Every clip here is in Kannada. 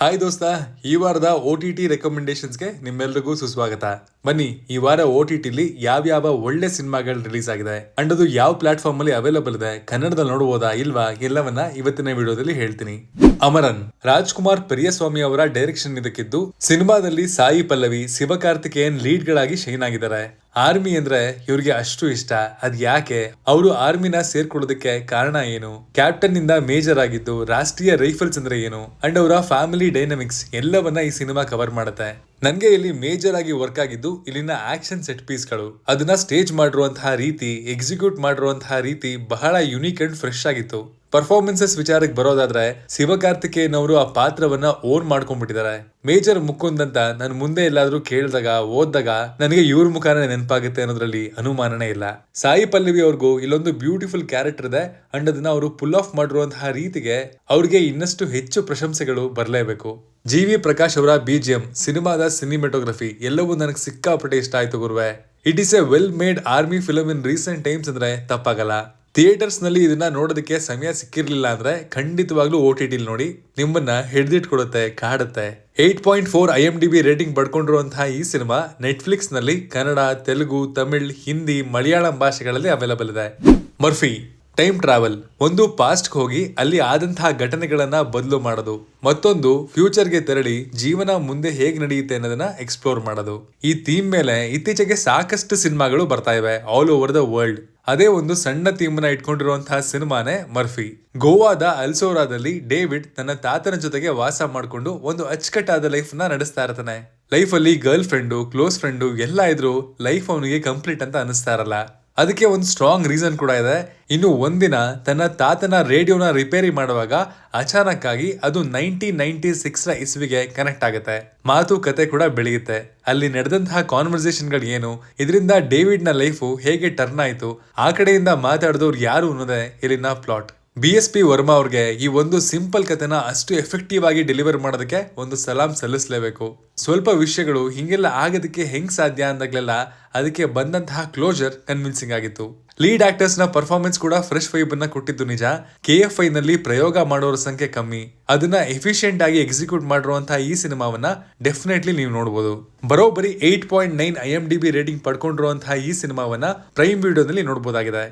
ಹಾಯ್ ದೋಸ್ತ, ಈ ವಾರದ OTT ರೆಕಮೆಂಡೇಶನ್ಸ್ಗೆ ನಿಮ್ಮೆಲ್ರಿಗೂ ಸುಸ್ವಾಗತ. ಬನ್ನಿ, ಈ ವಾರ OTTಲಿ ಯಾವ್ಯಾವ ಒಳ್ಳೆ ಸಿನಿಮಾಗಳು ರಿಲೀಸ್ ಆಗಿದೆ ಅಂಡ್ ಅದು ಯಾವ ಪ್ಲಾಟ್ಫಾರ್ಮ್ ಅಲ್ಲಿ ಅವೈಲಬಲ್ ಇದೆ, ಕನ್ನಡದಲ್ಲಿ ನೋಡಬಹುದಾ ಇಲ್ವಾ ಎಲ್ಲವನ್ನ ಇವತ್ತಿನ ವಿಡಿಯೋದಲ್ಲಿ ಹೇಳ್ತೀನಿ. ಅಮರನ್ ರಾಜ್ಕುಮಾರ್ ಪೆರಿಯಸ್ವಾಮಿ ಅವರ ಡೈರೆಕ್ಷನ್ ಇದಕ್ಕಿದ್ದು, ಸಿನಿಮಾದಲ್ಲಿ ಸಾಯಿ ಪಲ್ಲವಿ, ಶಿವಕಾರ್ತಿಕೇಯನ್ ಲೀಡ್ ಗಳಾಗಿ ಶೈನ್ ಆಗಿದ್ದಾರೆ. ಆರ್ಮಿ ಅಂದ್ರೆ ಇವ್ರಿಗೆ ಅಷ್ಟು ಇಷ್ಟ. ಅದ್ ಯಾಕೆ, ಅವರು ಆರ್ಮಿನ ಸೇರ್ಕೊಳ್ಳೋದಕ್ಕೆ ಕಾರಣ ಏನು, ಕ್ಯಾಪ್ಟನ್ ನಿಂದ ಮೇಜರ್ ಆಗಿದ್ದು ರಾಷ್ಟ್ರೀಯ ರೈಫಲ್ಸ್ ಅಂದ್ರೆ ಏನು ಅಂಡ್ ಅವರ ಫ್ಯಾಮಿಲಿ ಡೈನಮಿಕ್ಸ್ ಎಲ್ಲವನ್ನ ಈ ಸಿನಿಮಾ ಕವರ್ ಮಾಡುತ್ತೆ. ನನ್ಗೆ ಇಲ್ಲಿ ಮೇಜರ್ ಆಗಿ ವರ್ಕ್ ಆಗಿದ್ದು ಇಲ್ಲಿನ ಆಕ್ಷನ್ ಸೆಟ್ ಪೀಸ್ ಗಳು. ಅದನ್ನ ಸ್ಟೇಜ್ ಮಾಡಿರುವಂತಹ ರೀತಿ, ಎಕ್ಸಿಕ್ಯೂಟ್ ಮಾಡಿರುವಂತಹ ರೀತಿ ಬಹಳ ಯುನೀಕ್ ಅಂಡ್ ಫ್ರೆಶ್ ಆಗಿತ್ತು. ಪರ್ಫಾರ್ಮೆನ್ಸಸ್ ವಿಚಾರಕ್ಕೆ ಬರೋದಾದ್ರೆ, ಶಿವಕಾರ್ತಿಕೇಯನ್ ಅವರು ಆ ಪಾತ್ರವನ್ನ ಓನ್ ಮಾಡ್ಕೊಂಡ್ಬಿಟ್ಟಿದ್ದಾರೆ. ಮೇಜರ್ ಮುಕುಂದ್ ಅಂತ ನಾನು ಮುಂದೆ ಎಲ್ಲಾದ್ರೂ ಕೇಳಿದಾಗ ಓದ್ದಾಗ ನನಗೆ ಇವ್ರ ಮುಖಾನೇ ನೆನಪಾಗುತ್ತೆ ಅನ್ನೋದ್ರಲ್ಲಿ ಅನುಮಾನನೇ ಇಲ್ಲ. ಸಾಯಿ ಪಲ್ಲವಿ ಅವ್ರಿಗೂ ಇಲ್ಲೊಂದು ಬ್ಯೂಟಿಫುಲ್ ಕ್ಯಾರೆಕ್ಟರ್ ಇದೆ ಅಂಡ್ ಅದನ್ನ ಅವರು ಪುಲ್ ಆಫ್ ಮಾಡಿರುವಂತಹ ರೀತಿಗೆ ಅವ್ರಿಗೆ ಇನ್ನಷ್ಟು ಹೆಚ್ಚು ಪ್ರಶಂಸೆಗಳು ಬರಲೇಬೇಕು. GV ಪ್ರಕಾಶ್ ಅವರ BGM, ಸಿನಿಮಾದ ಸಿನಿಮಾಟೋಗ್ರಫಿ ಎಲ್ಲವೂ ನನಗೆ ಸಿಕ್ಕಾಪಟ್ಟೆ ಇಷ್ಟ ಆಯ್ತು ಗುರುವೆ. It is A well made army film in recent times ಅಂದ್ರೆ ತಪ್ಪಾಗಲ್ಲ. ಥಿಯೇಟರ್ಸ್ ನಲ್ಲಿ ಇದನ್ನ ನೋಡೋದಕ್ಕೆ ಸಮಯ ಸಿಕ್ಕಿರ್ಲಿಲ್ಲ ಅಂದ್ರೆ ಖಂಡಿತವಾಗ್ಲೂ OTT ನೋಡಿ, ನಿಮ್ಮನ್ನ ಹಿಡಿದಿಟ್ಕೊಡುತ್ತೆ, ಕಾಡುತ್ತೆ. 8.4 IMDb ರೇಟಿಂಗ್ ಪಡ್ಕೊಂಡಿರುವಂತಹ ಈ ಸಿನಿಮಾ ನೆಟ್ಫ್ಲಿಕ್ಸ್ ನಲ್ಲಿ ಕನ್ನಡ, ತೆಲುಗು, ತಮಿಳ್, ಹಿಂದಿ, ಮಲಯಾಳಂ ಭಾಷೆಗಳಲ್ಲಿ ಅವೈಲಬಲ್ ಇದೆ. ಮರ್ಫಿ ಟೈಮ್ ಟ್ರಾವೆಲ್, ಒಂದು ಪಾಸ್ಟ್ ಹೋಗಿ ಅಲ್ಲಿ ಆದಂತಹ ಘಟನೆಗಳನ್ನ ಬದಲು ಮಾಡೋದು, ಮತ್ತೊಂದು ಫ್ಯೂಚರ್ಗೆ ತೆರಳಿ ಜೀವನ ಮುಂದೆ ಹೇಗ್ ನಡೆಯುತ್ತೆ ಅನ್ನೋದನ್ನ ಎಕ್ಸ್ಪ್ಲೋರ್ ಮಾಡೋದು. ಈ ಥೀಮ್ ಮೇಲೆ ಇತ್ತೀಚೆಗೆ ಸಾಕಷ್ಟು ಸಿನಿಮಾಗಳು ಬರ್ತಾ ಇವೆ ಆಲ್ ಓವರ್ ದ ವರ್ಲ್ಡ್. ಅದೇ ಒಂದು ಸಣ್ಣ ಥೀಮ್ನ ಇಟ್ಕೊಂಡಿರುವಂತಹ ಸಿನಿಮಾನೇ ಮರ್ಫಿ. ಗೋವಾದ ಅಲ್ಸೋರಾದಲ್ಲಿ ಡೇವಿಡ್ ತನ್ನ ತಾತನ ಜೊತೆಗೆ ವಾಸ ಮಾಡಿಕೊಂಡು ಒಂದು ಅಚ್ಚುಕಟ್ಟಾದ ಲೈಫ್ ನ ನಡೆಸ್ತಾ ಇರ್ತಾನೆ. ಲೈಫ್ ಅಲ್ಲಿ ಗರ್ಲ್ ಫ್ರೆಂಡು, ಕ್ಲೋಸ್ ಫ್ರೆಂಡು ಎಲ್ಲ ಇದ್ರು ಲೈಫ್ ಅವನಿಗೆ ಕಂಪ್ಲೀಟ್ ಅಂತ ಅನಿಸ್ತಾ ಇರಲ್ಲ. ಅದಕ್ಕೆ ಒಂದು ಸ್ಟ್ರಾಂಗ್ ರೀಸನ್ ಕೂಡ ಇದೆ. ಇನ್ನು ಒಂದಿನ ತನ್ನ ತಾತನ ರೇಡಿಯೋನ ರಿಪೇರಿ ಮಾಡುವಾಗ ಅಚಾನಕ್ ಆಗಿ ಅದು 1996 ಇಸ್ವಿಗೆ ಕನೆಕ್ಟ್ ಆಗುತ್ತೆ. ಮಾತುಕತೆ ಕೂಡ ಬೆಳೆಯುತ್ತೆ. ಅಲ್ಲಿ ನಡೆದಂತಹ ಕಾನ್ವರ್ಸೇಷನ್ ಗಳು ಏನು, ಇದರಿಂದ ಡೇವಿಡ್ ನ ಲೈಫು ಹೇಗೆ ಟರ್ನ್ ಆಯ್ತು, ಆ ಕಡೆಯಿಂದ ಮಾತಾಡಿದವ್ರು ಯಾರು ಅನ್ನೋದೇ ಇಲ್ಲಿನ ಪ್ಲಾಟ್. BSP ವರ್ಮಾ ಅವ್ರಿಗೆ ಈ ಒಂದು ಸಿಂಪಲ್ ಕಥೆನ ಅಷ್ಟು ಎಫೆಕ್ಟಿವ್ ಆಗಿ ಡೆಲಿವರ್ ಮಾಡೋದಕ್ಕೆ ಒಂದು ಸಲಾಂ ಸಲ್ಲಿಸಲೇಬೇಕು. ಸ್ವಲ್ಪ ವಿಷಯಗಳು ಹಿಂಗೆಲ್ಲ ಆಗೋದಕ್ಕೆ ಹೆಂಗ್ ಸಾಧ್ಯ ಅಂದಾಗ್ಲೆಲ್ಲ ಅದಕ್ಕೆ ಬಂದಂತಹ ಕ್ಲೋಜರ್ ಕನ್ವಿನ್ಸಿಂಗ್ ಆಗಿತ್ತು. ಲೀಡ್ ಆಕ್ಟರ್ಸ್ ನ ಪರ್ಫಾರ್ಮೆನ್ಸ್ ಕೂಡ ಫ್ರೆಶ್ ವೈಬ್ ಅನ್ನ ಕೊಟ್ಟಿದ್ದು ನಿಜ. KFI ನಲ್ಲಿ ಪ್ರಯೋಗ ಮಾಡೋರ ಸಂಖ್ಯೆ ಕಮ್ಮಿ. ಅದನ್ನ ಎಫಿಷಿಯಂಟ್ ಆಗಿ ಎಕ್ಸಿಕ್ಯೂಟ್ ಮಾಡಿರುವಂತಹ ಈ ಸಿನಿಮಾವನ್ನ ಡೆಫಿನೆಟ್ಲಿ ನೀವು ನೋಡಬಹುದು. ಬರೋಬ್ಬರಿ 8.9 IMDb ರೇಟಿಂಗ್ ಪಡ್ಕೊಂಡಿರುವಂತಹ ಈ ಸಿನಿಮಾವನ್ನ ಪ್ರೈಮ್ ವಿಡಿಯೋದಲ್ಲಿ ನೋಡಬಹುದಾಗಿದೆ.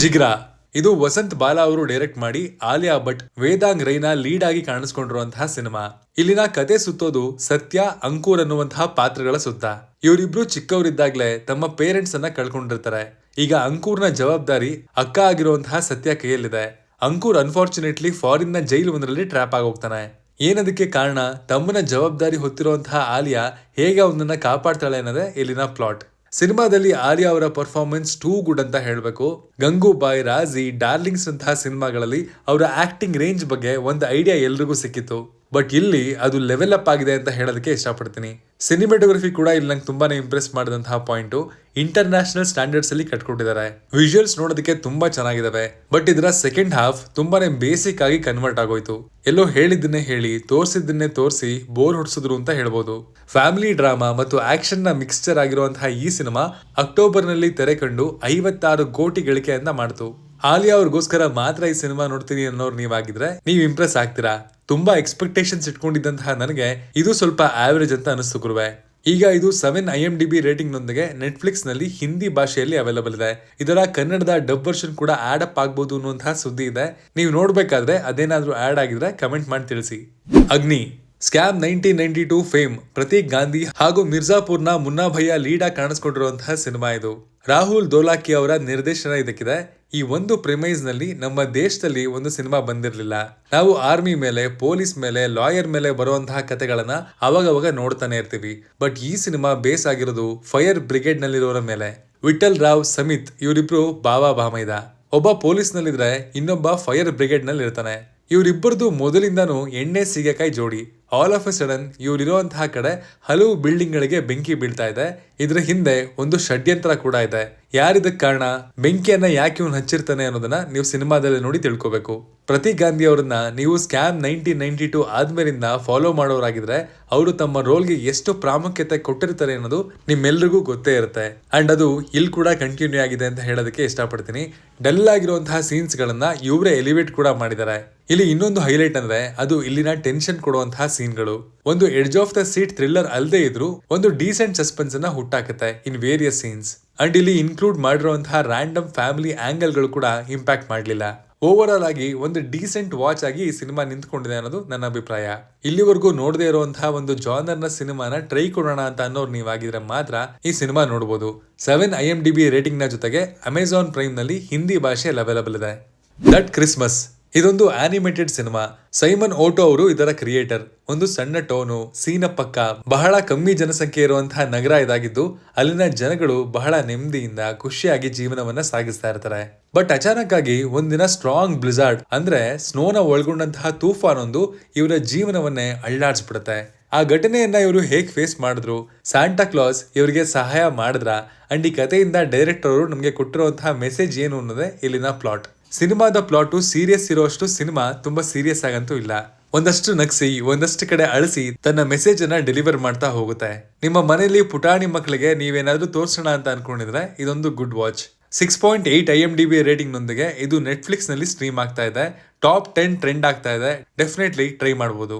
ಜಿಗ್ರಾ, ಇದು ವಸಂತ್ ಬಾಲಾ ಅವರು ಡೈರೆಕ್ಟ್ ಮಾಡಿ ಆಲಿಯಾ ಭಟ್, ವೇದಾಂಗ್ ರೈನಾ ಲೀಡ್ ಆಗಿ ಕಾಣಿಸ್ಕೊಂಡಿರುವಂತಹ ಸಿನಿಮಾ. ಇಲ್ಲಿನ ಕತೆ ಸುತ್ತೋದು ಸತ್ಯ, ಅಂಕುರ್ ಅನ್ನುವಂತಹ ಪಾತ್ರಗಳ ಸುತ್ತ. ಇವರಿಬ್ರು ಚಿಕ್ಕವರಿದ್ದಾಗ್ಲೇ ತಮ್ಮ ಪೇರೆಂಟ್ಸ್ ಅನ್ನ ಕಳ್ಕೊಂಡಿರ್ತಾರೆ. ಈಗ ಅಂಕುರ್ನ ಜವಾಬ್ದಾರಿ ಅಕ್ಕ ಆಗಿರುವಂತಹ ಸತ್ಯ ಕೈಯಲ್ಲಿದೆ. ಅಂಕುರ್ ಅನ್ಫಾರ್ಚುನೇಟ್ಲಿ ಫಾರಿನ್ ನ ಜೈಲ್ ಒಂದರಲ್ಲಿ ಟ್ರ್ಯಾಪ್ ಆಗೋಗ್ತಾನೆ. ಏನದಕ್ಕೆ ಕಾರಣ, ತಮ್ಮನ ಜವಾಬ್ದಾರಿ ಹೊತ್ತಿರುವಂತಹ ಆಲಿಯಾ ಹೇಗೆ ಅವನನ್ನ ಕಾಪಾಡ್ತಾಳೆ ಅನ್ನೋದೇ ಇಲ್ಲಿನ ಪ್ಲಾಟ್. ಸಿನಿಮಾದಲ್ಲಿ ಆಲಿಯಾ ಅವರ ಪರ್ಫಾರ್ಮೆನ್ಸ್ ಟೂ ಗುಡ್ ಅಂತ ಹೇಳಬೇಕು. ಗಂಗೂಬಾಯ್, ರಾಜಿ, ಡಾರ್ಲಿಂಗ್ಸ್ ಅಂತಹ ಸಿನಿಮಾಗಳಲ್ಲಿ ಅವರ ಆಕ್ಟಿಂಗ್ ರೇಂಜ್ ಬಗ್ಗೆ ಒಂದು ಐಡಿಯಾ ಎಲ್ರಿಗೂ ಸಿಕ್ಕಿತ್ತು. ಬಟ್ ಇಲ್ಲಿ ಅದು ಲೆವೆಲ್ ಅಪ್ ಆಗಿದೆ ಅಂತ ಹೇಳೋದಕ್ಕೆ ಇಷ್ಟಪಡ್ತೀನಿ. ಸಿನಿಮಾಟೋಗ್ರಫಿ ಕೂಡ ಇಲ್ಲಿ ನಂಗೆ ತುಂಬಾನೇ ಇಂಪ್ರೆಸ್ ಮಾಡಿದಂತಹ ಪಾಯಿಂಟ್. ಇಂಟರ್ನ್ಯಾಷನಲ್ ಸ್ಟ್ಯಾಂಡರ್ಡ್ಸ್ ಅಲ್ಲಿ ಕಟ್ಕೊಟ್ಟಿದ್ದಾರೆ. ವಿಜುವಲ್ಸ್ ನೋಡೋದಕ್ಕೆ ತುಂಬಾ ಚೆನ್ನಾಗಿದಾವೆ. ಬಟ್ ಇದರ ಸೆಕೆಂಡ್ ಹಾಫ್ ತುಂಬಾನೇ ಬೇಸಿಕ್ ಆಗಿ ಕನ್ವರ್ಟ್ ಆಗೋಯ್ತು. ಎಲ್ಲೋ ಹೇಳಿದ್ದನ್ನೇ ಹೇಳಿ, ತೋರಿಸಿದ್ದನ್ನೇ ತೋರಿಸಿ ಬೋರ್ ಹೊಡ್ಸಿದ್ರು ಅಂತ ಹೇಳ್ಬೋದು. ಫ್ಯಾಮಿಲಿ ಡ್ರಾಮಾ ಮತ್ತು ಆಕ್ಷನ್ ನ ಮಿಕ್ಸ್ಚರ್ ಆಗಿರುವಂತಹ ಈ ಸಿನಿಮಾ ಅಕ್ಟೋಬರ್ ನಲ್ಲಿ ತೆರೆ ಕಂಡು 56 ಕೋಟಿ ಗಳಿಕೆಯನ್ನ ಮಾಡ್ತು. ಆಲಿಯಾ ಅವ್ರಿಗೋಸ್ಕರ ಮಾತ್ರ ಈ ಸಿನಿಮಾ ನೋಡ್ತೀನಿ ಅನ್ನೋರು ನೀವಾಗಿದ್ರೆ ನೀವ್ ಇಂಪ್ರೆಸ್ ಆಗ್ತೀರಾ. ತುಂಬಾ ಎಕ್ಸ್ಪೆಕ್ಟೇಷನ್ಸ್ ಇಟ್ಕೊಂಡಿದ್ದಂತಹ ನನಗೆ ಇದು ಸ್ವಲ್ಪ ಆವರೇಜ್ ಅಂತ ಅನಿಸ್ತು ಗುರುವೆ. ಈಗ ಇದು 7 IMDb ರೇಟಿಂಗ್ ನೊಂದಿಗೆ ನೆಟ್ಫ್ಲಿಕ್ಸ್ ನಲ್ಲಿ ಹಿಂದಿ ಭಾಷೆಯಲ್ಲಿ ಅವೈಲಬಲ್ ಇದೆ. ಇದರ ಕನ್ನಡದ ಡಬ್ ವರ್ಷನ್ ಕೂಡ ಆಡ್ ಅಪ್ ಆಗ್ಬಹುದು ಅನ್ನುವಂತಹ ಸುದ್ದಿ ಇದೆ. ನೀವು ನೋಡ್ಬೇಕಾದ್ರೆ ಅದೇನಾದ್ರೂ ಆಡ್ ಆಗಿದ್ರೆ ಕಮೆಂಟ್ ಮಾಡಿ ತಿಳಿಸಿ. ಅಗ್ನಿ, ಸ್ಕ್ಯಾಮ್ 1992 ಫೇಮ್ ಪ್ರತೀಕ್ ಗಾಂಧಿ ಹಾಗೂ ಮಿರ್ಜಾಪುರ್ನ ಮುನ್ನಾ ಭಯ್ಯ ಲೀಡ್ ಆಗಿ ಕಾಣಿಸ್ಕೊಂಡಿರುವಂತಹ ಸಿನಿಮಾ ಇದು. ರಾಹುಲ್ ದೋಲಾಕಿ ಅವರ ನಿರ್ದೇಶನ ಇದಕ್ಕಿದೆ. ಈ ಒಂದು ಪ್ರಿಮೈಸ್ ನಲ್ಲಿ ನಮ್ಮ ದೇಶದಲ್ಲಿ ಒಂದು ಸಿನಿಮಾ ಬಂದಿರಲಿಲ್ಲ. ನಾವು ಆರ್ಮಿ ಮೇಲೆ, ಪೊಲೀಸ್ ಮೇಲೆ, ಲಾಯರ್ ಮೇಲೆ ಬರುವಂತಹ ಕಥೆಗಳನ್ನ ಅವಾಗವಾಗ ನೋಡ್ತಾನೆ ಇರ್ತೀವಿ. ಬಟ್ ಈ ಸಿನಿಮಾ ಬೇಸ್ ಆಗಿರೋದು ಫೈರ್ ಬ್ರಿಗೇಡ್ ನಲ್ಲಿರೋರ ಮೇಲೆ. ವಿಠಲ್ ರಾವ್, ಸಮಿತ್ ಇವರಿಬ್ರು ಬಾವಾ ಬಾಮೈದ. ಒಬ್ಬ ಪೊಲೀಸ್ ನಲ್ಲಿದ್ರೆ ಇನ್ನೊಬ್ಬ ಫೈರ್ ಬ್ರಿಗೇಡ್ ನಲ್ಲಿ ಇರ್ತಾನೆ. ಇವರಿಬ್ಬರದು ಮೊದಲಿಂದಾನು ಎಣ್ಣೆ ಸೀಗೆಕಾಯಿ ಜೋಡಿ. ಆಲ್ ಆಫ್ ಎ ಸಡನ್ ಇವರಿರುವಂತಹ ಕಡೆ ಹಲವು ಬಿಲ್ಡಿಂಗ್ ಗಳಿಗೆ ಬೆಂಕಿ ಬೀಳ್ತಾ ಇದೆ. ಇದ್ರ ಹಿಂದೆ ಒಂದು ಷಡ್ಯಂತ್ರ ಕೂಡ ಇದೆ. ಯಾರಿದಕ್ಕೆ ಕಾರಣ, ಬೆಂಕಿಯನ್ನ ಯಾಕೆ ಇವನು ಹಚ್ಚಿರ್ತಾನೆ ಅನ್ನೋದನ್ನ ನೀವು ಸಿನಿಮಾದಲ್ಲಿ ನೋಡಿ ತಿಳ್ಕೋಬೇಕು. ಪ್ರತೀಕ್ ಗಾಂಧಿ ಅವರನ್ನ ನೀವು ಸ್ಕ್ಯಾಮ್ 1992 ಆದ್ಮೇಲಿಂದ ಫಾಲೋ ಮಾಡೋರಾಗಿದ್ರೆ ಅವರು ತಮ್ಮ ರೋಲ್ಗೆ ಎಷ್ಟು ಪ್ರಾಮುಖ್ಯತೆ ಕೊಟ್ಟಿರ್ತಾರೆ ಅನ್ನೋದು ನಿಮ್ಮೆಲ್ರಿಗೂ ಗೊತ್ತೇ ಇರುತ್ತೆ. ಅಂಡ್ ಅದು ಇಲ್ಲಿ ಕೂಡ ಕಂಟಿನ್ಯೂ ಆಗಿದೆ ಅಂತ ಹೇಳೋದಕ್ಕೆ ಇಷ್ಟಪಡ್ತೀನಿ. ಡಲ್ ಆಗಿರುವಂತಹ ಸೀನ್ಸ್ ಗಳನ್ನ ಇವರೇ ಎಲಿವೇಟ್ ಕೂಡ ಮಾಡಿದ್ದಾರೆ. ಇಲ್ಲಿ ಇನ್ನೊಂದು ಹೈಲೈಟ್ ಅಂದ್ರೆ ಅದು ಇಲ್ಲಿನ ಟೆನ್ಷನ್ ಕೊಡುವಂತಹ ಸೀನ್ಗಳು ಒಂದು edge of the seat thriller ಅಲ್ಲದೆ ಇದ್ರು ಒಂದು ಡೀಸೆಂಟ್ ಸಸ್ಪೆನ್ಸ್ ಅನ್ನ ಹುಟ್ಟಾಕತ್ತೆ ಇನ್ ವೇರಿಯಸ್ ಸೀನ್ಸ್. ಅಂಡ್ ಇಲ್ಲಿ ಇನ್ಕ್ಲೂಡ್ ಮಾಡಿರುವಂತಹ ರ್ಯಾಂಡಮ್ ಫ್ಯಾಮಿಲಿ ಆಂಗಲ್ ಗಳು ಕೂಡ ಇಂಪ್ಯಾಕ್ಟ್ ಮಾಡಲಿಲ್ಲ. ಓವರ್ ಆಲ್ ಆಗಿ ಒಂದು ಡೀಸೆಂಟ್ ವಾಚ್ ಆಗಿ ಈ ಸಿನಿಮಾ ನಿಂತ್ಕೊಂಡಿದೆ ಅನ್ನೋದು ನನ್ನ ಅಭಿಪ್ರಾಯ. ಇಲ್ಲಿವರೆಗೂ ನೋಡದೇ ಇರುವಂತಹ ಒಂದು ಜಾನರ್ ನ ಸಿನಿಮಾನ ಟ್ರೈ ಕೊಡೋಣ ಅಂತ ಅನ್ನೋರು ನೀವಾಗಿದ್ರೆ ಮಾತ್ರ ಈ ಸಿನಿಮಾ ನೋಡಬಹುದು. 7 IMDb ರೇಟಿಂಗ್ ನ ಜೊತೆಗೆ ಅಮೆಜಾನ್ ಪ್ರೈಮ್ ನಲ್ಲಿ ಹಿಂದಿ ಭಾಷೆಯಲ್ಲಿ ಅವೈಲಬಲ್ ಇದೆ. ದಟ್ ಕ್ರಿಸ್ಮಸ್ ಇದೊಂದು ಆನಿಮೇಟೆಡ್ ಸಿನಿಮಾ. ಸೈಮನ್ ಓಟೋ ಅವರು ಇದರ ಕ್ರಿಯೇಟರ್. ಒಂದು ಸಣ್ಣ ಟೋನು, ಸೀನ ಪಕ್ಕ, ಬಹಳ ಕಮ್ಮಿ ಜನಸಂಖ್ಯೆ ಇರುವಂತಹ ನಗರ ಇದಾಗಿದ್ದು ಅಲ್ಲಿನ ಜನಗಳು ಬಹಳ ನೆಮ್ಮದಿಯಿಂದ ಖುಷಿಯಾಗಿ ಜೀವನವನ್ನ ಸಾಗಿಸ್ತಾ ಇರ್ತಾರೆ. ಬಟ್ ಅಚಾನಕ್ ಆಗಿ ಒಂದಿನ ಸ್ಟ್ರಾಂಗ್ ಬ್ಲಿಜಾರ್ಡ್ ಅಂದ್ರೆ ಸ್ನೋನ ಒಳಗೊಂಡಂತಹ ತೂಫಾನ್ ಒಂದು ಇವರ ಜೀವನವನ್ನೇ ಅಳ್ಳಾಡ್ಸ್ಬಿಡುತ್ತೆ. ಆ ಘಟನೆಯನ್ನ ಇವರು ಹೇಗ್ ಫೇಸ್ ಮಾಡಿದ್ರು, ಸ್ಯಾಂಟಾ ಕ್ಲಾಸ್ ಇವರಿಗೆ ಸಹಾಯ ಮಾಡಿದ್ರ, ಅಂಡ್ ಈ ಕಥೆಯಿಂದ ಡೈರೆಕ್ಟರ್ ಅವರು ನಮಗೆ ಕೊಟ್ಟಿರುವಂತಹ ಮೆಸೇಜ್ ಏನು ಅನ್ನೋದೇ ಇಲ್ಲಿನ ಪ್ಲಾಟ್. ಸಿನಿಮಾದ ಪ್ಲಾಟು ಸೀರಿಯಸ್ ಇರೋಷ್ಟು ಸಿನಿಮಾ ತುಂಬಾ ಸೀರಿಯಸ್ ಆಗಂತೂ ಇಲ್ಲ. ಒಂದಷ್ಟು ನಗ್ಸಿ ಒಂದಷ್ಟು ಕಡೆ ಅಳಿಸಿ ತನ್ನ ಮೆಸೇಜ್ ಅನ್ನ ಡೆಲಿವರ್ ಮಾಡ್ತಾ ಹೋಗುತ್ತೆ. ನಿಮ್ಮ ಮನೆಯಲ್ಲಿ ಪುಟಾಣಿ ಮಕ್ಕಳಿಗೆ ನೀವೇನಾದ್ರೂ ತೋರ್ಸೋಣ ಅಂತ ಅನ್ಕೊಂಡಿದ್ರೆ ಇದೊಂದು ಗುಡ್ ವಾಚ್. 6.8 IMDb ರೇಟಿಂಗ್ ನೊಂದಿಗೆ ಇದು ನೆಟ್ಫ್ಲಿಕ್ಸ್ ನಲ್ಲಿ ಸ್ಟ್ರೀಮ್ ಆಗ್ತಾ ಇದೆ. ಟಾಪ್ 10 ಟ್ರೆಂಡ್ ಆಗ್ತಾ ಇದೆ. ಡೆಫಿನೆಟ್ಲಿ ಟ್ರೈ ಮಾಡಬಹುದು.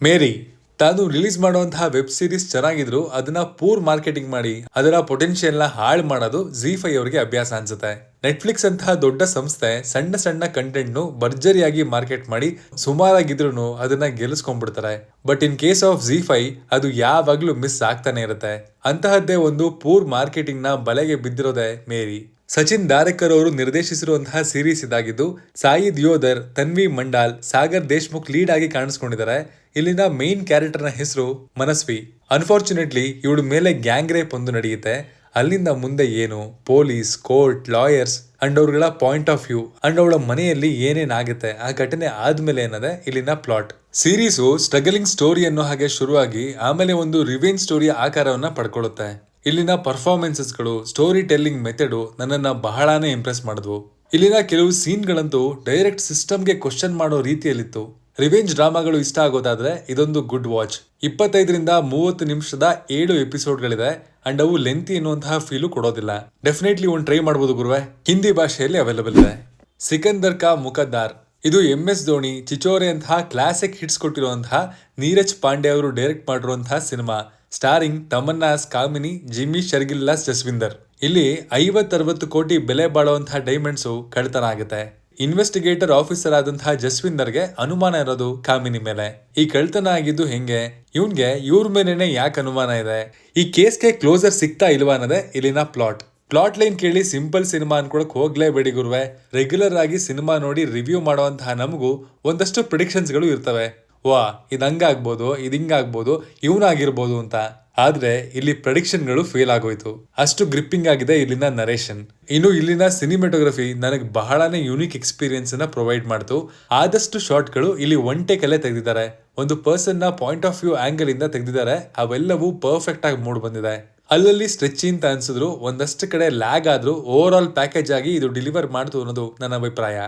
ಮೇರಿ ತಾನು ರಿಲೀಸ್ ಮಾಡುವಂತಹ ವೆಬ್ ಸೀರೀಸ್ ಚೆನ್ನಾಗಿದ್ರು ಅದನ್ನ ಪೂರ್ ಮಾರ್ಕೆಟಿಂಗ್ ಮಾಡಿ ಅದರ ಪೊಟೆನ್ಶಿಯಲ್ ನ ಹಾಳು ಮಾಡೋದು ZEE5 ಅವರಿಗೆ ಅಭ್ಯಾಸ ಅನ್ಸುತ್ತೆ. ನೆಟ್ಫ್ಲಿಕ್ಸ್ ಅಂತಹ ದೊಡ್ಡ ಸಂಸ್ಥೆ ಸಣ್ಣ ಸಣ್ಣ ಕಂಟೆಂಟ್ ನು ಭರ್ಜರಿಯಾಗಿ ಮಾರ್ಕೆಟ್ ಮಾಡಿ ಸುಮಾರಾಗಿದ್ರು ಅದನ್ನ ಗೆಲ್ಲಿಸ್ಕೊಂಡ್ಬಿಡ್ತಾರೆ. But in case of ZEE5 ಅದು ಯಾವಾಗ್ಲೂ ಮಿಸ್ ಆಗ್ತಾನೆ ಇರುತ್ತೆ. ಅಂತಹದ್ದೇ ಒಂದು ಪೂರ್ ಮಾರ್ಕೆಟಿಂಗ್ ನ ಬಲೆಗೆ ಬಿದ್ದಿರೋದೆ ಮೇರಿ. ಸಚಿನ್ ದಾರೇಕರ್ ಅವರು ನಿರ್ದೇಶಿಸಿರುವಂತಹ ಸೀರೀಸ್ ಇದಾಗಿದ್ದು ಸಾಯಿ ದಿಯೋದರ್, ತನ್ವಿ ಮಂಡಾಲ್, ಸಾಗರ್ ದೇಶ್ಮುಖ್ ಲೀಡ್ ಆಗಿ ಕಾಣಿಸ್ಕೊಂಡಿದ್ದಾರೆ. ಇಲ್ಲಿನ ಮೇನ್ ಕ್ಯಾರೆಕ್ಟರ್ ನ ಹೆಸರು ಮನಸ್ವಿ. ಅನ್ಫಾರ್ಚುನೇಟ್ಲಿ ಇವಳ ಮೇಲೆ ಗ್ಯಾಂಗ್ ರೇಪ್ ಒಂದು ನಡೆಯುತ್ತೆ. ಅಲ್ಲಿಂದ ಮುಂದೆ ಏನು, ಪೊಲೀಸ್, ಕೋರ್ಟ್, ಲಾಯರ್ಸ್ ಅಂಡ್ ಅವ್ರಗಳ ಪಾಯಿಂಟ್ ಆಫ್ ವ್ಯೂ ಅಂಡ್ ಅವಳ ಮನೆಯಲ್ಲಿ ಏನೇನಾಗುತ್ತೆ ಆ ಘಟನೆ ಆದ್ಮೇಲೆ ಅನ್ನೋದೇ ಇಲ್ಲಿನ ಪ್ಲಾಟ್. ಸೀರೀಸು ಸ್ಟ್ರಗಲಿಂಗ್ ಸ್ಟೋರಿ ಅನ್ನೋ ಹಾಗೆ ಶುರುವಾಗಿ ಆಮೇಲೆ ಒಂದು ರಿವೆಂಜ್ ಸ್ಟೋರಿಯ ಆಕಾರವನ್ನ ಪಡ್ಕೊಳ್ಳುತ್ತೆ. ಇಲ್ಲಿನ ಪರ್ಫಾರ್ಮೆನ್ಸಸ್ಗಳು, ಸ್ಟೋರಿ ಟೆಲ್ಲಿಂಗ್ ಮೆಥಡು ನನ್ನನ್ನ ಬಹಳಾನೇ ಇಂಪ್ರೆಸ್ ಮಾಡಿದ್ವು. ಇಲ್ಲಿನ ಕೆಲವು ಸೀನ್ಗಳಂತೂ ಡೈರೆಕ್ಟ್ ಸಿಸ್ಟಮ್ಗೆ ಕ್ವಶನ್ ಮಾಡೋ ರೀತಿಯಲ್ಲಿತ್ತು. ರಿವೆಂಜ್ ಡ್ರಾಮಾಗಳು ಇಷ್ಟ ಆಗೋದಾದ್ರೆ ಇದೊಂದು ಗುಡ್ ವಾಚ್. 25ರಿಂದ 30 ನಿಮಿಷದ 7 ಎಪಿಸೋಡ್ಗಳಿದೆ ಅಂಡ್ ಅವು ಲೆಂತಿ ಎನ್ನುವಂತಹ ಫೀಲು ಕೊಡೋದಿಲ್ಲ. ಡೆಫಿನೆಟ್ಲಿ ಒಂದು ಟ್ರೈ ಮಾಡಬಹುದು ಗುರುವೆ. ಹಿಂದಿ ಭಾಷೆಯಲ್ಲಿ ಅವೈಲಬಲ್ ಇದೆ. ಸಿಕಂದರ್ ಕಾ ಮುಕದ್ದಾರ್ ಇದು MS ಧೋನಿ, ಚಿಚೋರೆ ಅಂತಹ ಕ್ಲಾಸಿಕ್ ಹಿಟ್ಸ್ ಕೊಟ್ಟಿರುವಂತಹ ನೀರಜ್ ಪಾಂಡೆ ಅವರು ಡೈರೆಕ್ಟ್ ಮಾಡಿರುವಂತಹ ಸಿನಿಮಾ. ಸ್ಟಾರಿಂಗ್ ತಮನ್ನಾಸ್, ಕಾಮಿನಿ, ಜಿಮ್ಮಿ ಶರ್ಗಿಲ್ಲಾಸ್, ಜಸ್ವಿಂದರ್. ಇಲ್ಲಿ 50-60 ಕೋಟಿ ಬೆಲೆ ಬಾಳುವಂತಹ ಡೈಮಂಡ್ಸು ಕಳ್ತನ ಆಗುತ್ತೆ. ಇನ್ವೆಸ್ಟಿಗೇಟರ್ ಆಫೀಸರ್ ಆದಂತಹ ಜಸ್ವಿಂದರ್ಗೆ ಅನುಮಾನ ಇರೋದು ಕಾಮಿನಿ ಮೇಲೆ. ಈ ಕಳ್ತನ ಆಗಿದ್ದು ಹೆಂಗೆ, ಇವ್ನ್ಗೆ ಇವ್ರ ಮೇಲೇನೆ ಯಾಕೆ ಅನುಮಾನ ಇದೆ, ಈ ಕೇಸ್ಗೆ ಕ್ಲೋಸರ್ ಸಿಗ್ತಾ ಇಲ್ವಾ ಅನ್ನೋದೇ ಇಲ್ಲಿನ ಪ್ಲಾಟ್ ಲೈನ್ ಕೇಳಿ ಸಿಂಪಲ್ ಸಿನಿಮಾ ಅನ್ಕೊಳಕ್ ಹೋಗ್ಲೇಬೇಡಿ ಗುರುವೆ. ರೆಗ್ಯುಲರ್ ಆಗಿ ಸಿನಿಮಾ ನೋಡಿ ರಿವ್ಯೂ ಮಾಡುವಂತಹ ನಮಗೂ ಒಂದಷ್ಟು ಪ್ರಿಡಿಕ್ಷನ್ಸ್ ಗಳು ಇರ್ತವೆ. ವಾ ಇದು ಹಂಗಾಗ್ಬೋದು, ಇದು ಹಿಂಗಾಗ್ಬೋದು, ಇವನಾಗಿರ್ಬೋದು ಅಂತ. ಆದ್ರೆ ಇಲ್ಲಿ ಪ್ರೆಡಿಕ್ಷನ್ಗಳು ಫೇಲ್ ಆಗೋಯ್ತು. ಅಷ್ಟು ಗ್ರಿಪ್ಪಿಂಗ್ ಆಗಿದೆ ಇಲ್ಲಿನ ನರೇಷನ್. ಇನ್ನು ಇಲ್ಲಿನ ಸಿನಿಮಾಟೋಗ್ರಫಿ ನನಗೆ ಬಹಳನೇ ಯೂನಿಕ್ ಎಕ್ಸ್ಪೀರಿಯನ್ಸ್ ಅನ್ನ ಪ್ರೊವೈಡ್ ಮಾಡ್ತು. ಆದಷ್ಟು ಶಾರ್ಟ್ಗಳು ಇಲ್ಲಿ ಒನ್ ಟೇಕ್ ಅಲ್ಲೇ ತೆಗೆದಿದ್ದಾರೆ. ಒಂದು ಪರ್ಸನ್ ನ ಪಾಯಿಂಟ್ ಆಫ್ ವ್ಯೂ ಆಂಗಲ್ ಇಂದ ತೆಗೆದಿದ್ದಾರೆ. ಅವೆಲ್ಲವೂ ಪರ್ಫೆಕ್ಟ್ ಆಗಿ ಮೂಡ್ ಬಂದಿದೆ. ಅಲ್ಲಲ್ಲಿ ಸ್ಟ್ರೆಚ್ ಅಂತ ಅನ್ಸಿದ್ರು, ಒಂದಷ್ಟು ಕಡೆ ಲ್ಯಾಗ್ ಆದ್ರೂ ಓವರ್ ಆಲ್ ಪ್ಯಾಕೇಜ್ ಆಗಿ ಇದು ಡಿಲಿವರ್ ಮಾಡ್ತು ಅನ್ನೋದು ನನ್ನ ಅಭಿಪ್ರಾಯ.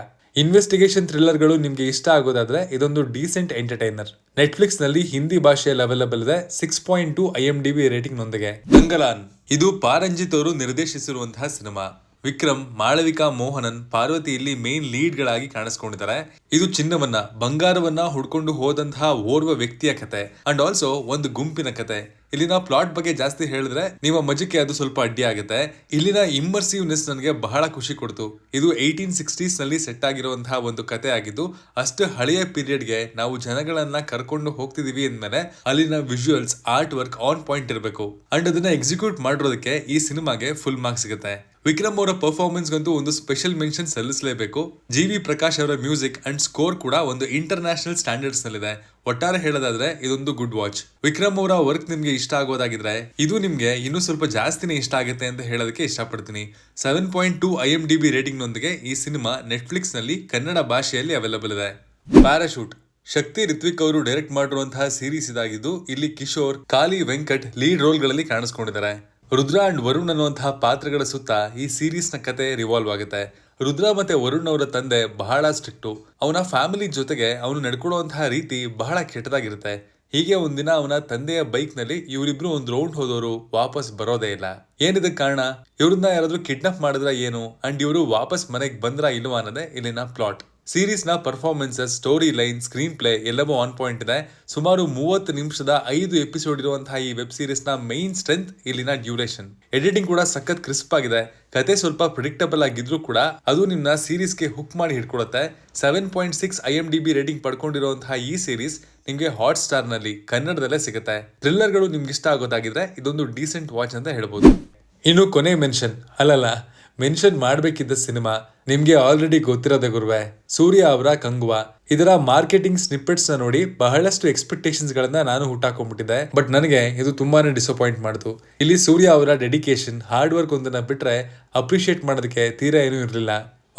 ಇನ್ವೆಸ್ಟಿಗೇಷನ್ ಥ್ರಿಲ್ಲರ್ಗಳು ನಿಮ್ಗೆ ಇಷ್ಟ ಆಗೋದಾದ್ರೆ ಇದೊಂದು ಡೀಸೆಂಟ್ ಎಂಟರ್ಟೈನರ್. ನೆಟ್ಫ್ಲಿಕ್ಸ್ ನಲ್ಲಿ ಹಿಂದಿ ಭಾಷೆಯಲ್ಲಿ ಅವೈಲಬಲ್ ಇದೆ. 6.2 IMDb ರೇಟಿಂಗ್ ನೊಂದಿಗೆ. ನಂಗಲಾನ್ ಇದು ಪಾರಂಜಿತ್ ಅವರು ನಿರ್ದೇಶಿಸಿರುವಂತಹ ಸಿನಿಮಾ. ವಿಕ್ರಮ್, ಮಾಳವಿಕಾ ಮೋಹನನ್, ಪಾರ್ವತಿ ಇಲ್ಲಿ ಮೇನ್ ಲೀಡ್ ಗಳಾಗಿ ಕಾಣಿಸ್ಕೊಂಡಿದ್ದಾರೆ. ಇದು ಚಿನ್ನವನ್ನ, ಬಂಗಾರವನ್ನ ಹುಡ್ಕೊಂಡು ಹೋದಂತಹ ಓರ್ವ ವ್ಯಕ್ತಿಯ ಕತೆ ಅಂಡ್ ಆಲ್ಸೋ ಒಂದು ಗುಂಪಿನ ಕತೆ. ಇಲ್ಲಿನ ಪ್ಲಾಟ್ ಬಗ್ಗೆ ಜಾಸ್ತಿ ಹೇಳಿದ್ರೆ ನಿಮ್ಮ ಮಜಕ್ಕೆ ಅದು ಸ್ವಲ್ಪ ಅಡ್ಡಿ ಆಗುತ್ತೆ. ಇಲ್ಲಿನ ಇಮ್ಮರ್ಸಿವ್ನೆಸ್ ನನಗೆ ಬಹಳ ಖುಷಿ ಕೊಡ್ತು. ಇದು 1860s ನಲ್ಲಿ ಸೆಟ್ ಆಗಿರುವಂತಹ ಒಂದು ಕತೆ ಆಗಿದ್ದು ಅಷ್ಟು ಹಳೆಯ ಪೀರಿಯಡ್ಗೆ ನಾವು ಜನಗಳನ್ನ ಕರ್ಕೊಂಡು ಹೋಗ್ತಿದೀವಿ ಅಂದ್ಮೇಲೆ ಅಲ್ಲಿನ visuals, art work on point ಇರಬೇಕು ಅಂಡ್ ಅದನ್ನ ಎಕ್ಸಿಕ್ಯೂಟ್ ಮಾಡಿರೋದಕ್ಕೆ ಈ ಸಿನಿಮಾಗೆ ಫುಲ್ ಮಾರ್ಕ್ಸ್ ಸಿಗುತ್ತೆ. ವಿಕ್ರಮ್ ಅವರ ಪರ್ಫಾರ್ಮೆನ್ಸ್ ಗಂತೂ ಒಂದು ಸ್ಪೆಷಲ್ ಮೆನ್ಷನ್ ಸಲ್ಲಿಸಲೇಬೇಕು. GV ಪ್ರಕಾಶ್ ಅವರ ಮ್ಯೂಸಿಕ್ ಅಂಡ್ ಸ್ಕೋರ್ ಕೂಡ ಒಂದು ಇಂಟರ್ನ್ಯಾಷನಲ್ ಸ್ಟ್ಯಾಂಡರ್ಡ್ಸ್ ನಲ್ಲಿದೆ. ಒಟ್ಟಾರೆ ಹೇಳೋದಾದ್ರೆ ಇದೊಂದು ಗುಡ್ ವಾಚ್. ವಿಕ್ರಮ್ ಅವರ ವರ್ಕ್ ನಿಮ್ಗೆ ಇಷ್ಟ ಆಗೋದಾಗಿದ್ರೆ ಇದು ನಿಮ್ಗೆ ಇನ್ನೂ ಸ್ವಲ್ಪ ಜಾಸ್ತಿನೇ ಇಷ್ಟ ಆಗುತ್ತೆ ಅಂತ ಹೇಳೋದಕ್ಕೆ ಇಷ್ಟಪಡ್ತೀನಿ. 7.2 IMDb ರೇಟಿಂಗ್ ನೊಂದಿಗೆ ಈ ಸಿನಿಮಾ ನೆಟ್ಫ್ಲಿಕ್ಸ್ ನಲ್ಲಿ ಕನ್ನಡ ಭಾಷೆಯಲ್ಲಿ ಅವೈಲಬಲ್ ಇದೆ. ಪ್ಯಾರಾಶೂಟ್ ಶಕ್ತಿ ರಿತ್ವಿಕ್ ಅವರು ಡೈರೆಕ್ಟ್ ಮಾಡಿರುವಂತಹ ಸೀರೀಸ್ ಇದಾಗಿದ್ದು ಇಲ್ಲಿ ಕಿಶೋರ್, ಕಾಲಿ ವೆಂಕಟ್ ಲೀಡ್ ರೋಲ್ ಗಳಲ್ಲಿ ಕಾಣಿಸ್ಕೊಂಡಿದ್ದಾರೆ. ರುದ್ರ ಅಂಡ್ ವರುಣ್ ಅನ್ನುವಂತಹ ಪಾತ್ರಗಳ ಸುತ್ತ ಈ ಸೀರೀಸ್ ನ ಕತೆ ರಿವಾಲ್ವ್ ಆಗುತ್ತೆ. ರುದ್ರ ಮತ್ತೆ ವರುಣ್ ಅವರ ತಂದೆ ಬಹಳ ಸ್ಟ್ರಿಕ್ಟು. ಅವನ ಫ್ಯಾಮಿಲಿ ಜೊತೆಗೆ ಅವನು ನಡ್ಕೊಳ್ಳುವಂತಹ ರೀತಿ ಬಹಳ ಕೆಟ್ಟದಾಗಿರುತ್ತೆ. ಹೀಗೆ ಒಂದಿನ ಅವನ ತಂದೆಯ ಬೈಕ್ ನಲ್ಲಿ ಇವರಿಬ್ರು ಒಂದ್ ರೌಂಡ್ ಹೋದವರು ವಾಪಸ್ ಬರೋದೇ ಇಲ್ಲ. ಏನಿದಕ್ಕೆ ಕಾರಣ? ಇವ್ರನ್ನ ಯಾರಾದ್ರೂ ಕಿಡ್ನಾಪ್ ಮಾಡಿದ್ರ ಏನು ಅಂಡ್ ಇವರು ವಾಪಸ್ ಮನೆಗೆ ಬಂದ್ರ ಇಲ್ವಾ ಅನ್ನೋದೇ ಇಲ್ಲಿನ ಪ್ಲಾಟ್. ಸೀರೀಸ್ ನ performances, story line, screen play ಎಲ್ಲವೂ ಆನ್ ಪಾಯಿಂಟ್ ಇದೆ. ಸುಮಾರು 30 ನಿಮಿಷದ 5 ಎಪಿಸೋಡ್ ಇರುವಂತಹ ಈ ವೆಬ್ ಸೀರೀಸ್ ನ ಮೈನ್ ಸ್ಟ್ರೆಂತ್ ಇಲ್ಲಿನ ಡ್ಯೂರೇಷನ್. ಎಡಿಟಿಂಗ್ ಕೂಡ ಸಖತ್ ಕ್ರಿಸ್ಪ್ ಆಗಿದೆ. ಕತೆ ಸ್ವಲ್ಪ ಪ್ರಿಡಿಕ್ಟಬಲ್ ಆಗಿದ್ರು ಕೂಡ ಅದು ನಿಮ್ನ ಸೀರೀಸ್ಗೆ ಹುಕ್ ಮಾಡಿ ಹಿಡ್ಕೊಡುತ್ತೆ. 7.6 IMDb ರೇಟಿಂಗ್ ಪಡ್ಕೊಂಡಿರುವಂತಹ ಈ ಸೀರೀಸ್ ನಿಮ್ಗೆ ಹಾಟ್ ಸ್ಟಾರ್ ನಲ್ಲಿ ಕನ್ನಡದಲ್ಲೇ ಸಿಗುತ್ತೆ. ಥ್ರಿಲ್ಲರ್ಗಳು ನಿಮ್ಗೆ ಇಷ್ಟ ಆಗೋದಾಗಿದ್ರೆ ಇದೊಂದು ಡೀಸೆಂಟ್ ವಾಚ್ ಅಂತ ಹೇಳ್ಬೋದು. ಇನ್ನು ಕೊನೆ ಮೆನ್ಷನ್ ಮಾಡಬೇಕಿದ್ದ ಸಿನಿಮಾ ನಿಮ್ಗೆ ಆಲ್ರೆಡಿ ಗೊತ್ತಿರೋದೇ ಗುರುವೆ, ಸೂರ್ಯ ಅವರ ಕಂಗುವ. ಇದರ ಮಾರ್ಕೆಟಿಂಗ್ ಸ್ನಿಪ್ಪೆಟ್ಸ್ ನ ನೋಡಿ ಬಹಳಷ್ಟು ಎಕ್ಸ್ಪೆಕ್ಟೇಷನ್ಸ್ ಗಳನ್ನ ನಾನು ಹುಟ್ಟಾಕೊಂಡ್ಬಿಟ್ಟಿದ್ದೆ. ಬಟ್ ನನಗೆ ಇದು ತುಂಬಾನೇ ಡಿಸಪಾಯಿಂಟ್ ಮಾಡ್ತು. ಇಲ್ಲಿ ಸೂರ್ಯ ಅವರ ಡೆಡಿಕೇಶನ್, ಹಾರ್ಡ್ ವರ್ಕ್ ಒಂದನ್ನ ಬಿಟ್ರೆ ಅಪ್ರಿಶಿಯೇಟ್ ಮಾಡೋದಕ್ಕೆ ತೀರಾ ಏನೂ ಇರಲಿಲ್ಲ.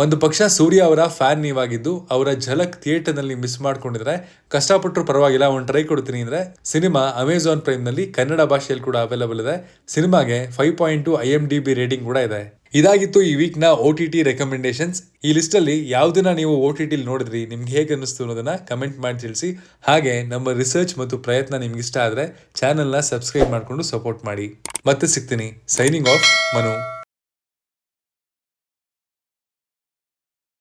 ಒಂದು ಪಕ್ಷ ಸೂರ್ಯ ಅವರ ಫ್ಯಾನ್ ನೀವಾಗಿದ್ದು ಅವರ ಝಲಕ್ ಥಿಯೇಟರ್ ನಲ್ಲಿ ಮಿಸ್ ಮಾಡ್ಕೊಂಡಿದ್ರೆ ಕಷ್ಟಪಟ್ಟರು ಪರವಾಗಿಲ್ಲ, ಒಂದು ಟ್ರೈ ಕೊಡ್ತೀನಿ ಅಂದ್ರೆ ಸಿನಿಮಾ ಅಮೆಜಾನ್ ಪ್ರೈಮ್ ನಲ್ಲಿ ಕನ್ನಡ ಭಾಷೆಯಲ್ಲಿ ಕೂಡ ಅವೈಲಬಲ್ ಇದೆ. ಸಿನಿಮಾಗೆ 5.2 IMDb ರೇಟಿಂಗ್ ಕೂಡ ಇದೆ. ಇದಾಗಿತ್ತು ಈ ವೀಕ್ ನ OTT ರೆಕಮೆಂಡೇಶನ್ಸ್. ಈ ಲಿಸ್ಟ್ ಅಲ್ಲಿ ಯಾವ್ದನ್ನ ನೀವು OTT ನೋಡಿದ್ರಿ, ನಿಮ್ಗೆ ಹೇಗೆ ಅನ್ನಿಸ್ತು ಅನ್ನೋದನ್ನ ಕಮೆಂಟ್ ಮಾಡಿ ತಿಳಿಸಿ. ಹಾಗೆ ನಮ್ಮ ರಿಸರ್ಚ್ ಮತ್ತು ಪ್ರಯತ್ನ ನಿಮ್ಗೆ ಇಷ್ಟ ಆದ್ರೆ ಚಾನೆಲ್ ನ ಸಬ್ಸ್ಕ್ರೈಬ್ ಮಾಡ್ಕೊಂಡು ಸಪೋರ್ಟ್ ಮಾಡಿ. ಮತ್ತೆ ಸಿಗ್ತೀನಿ. Signing off, Manu.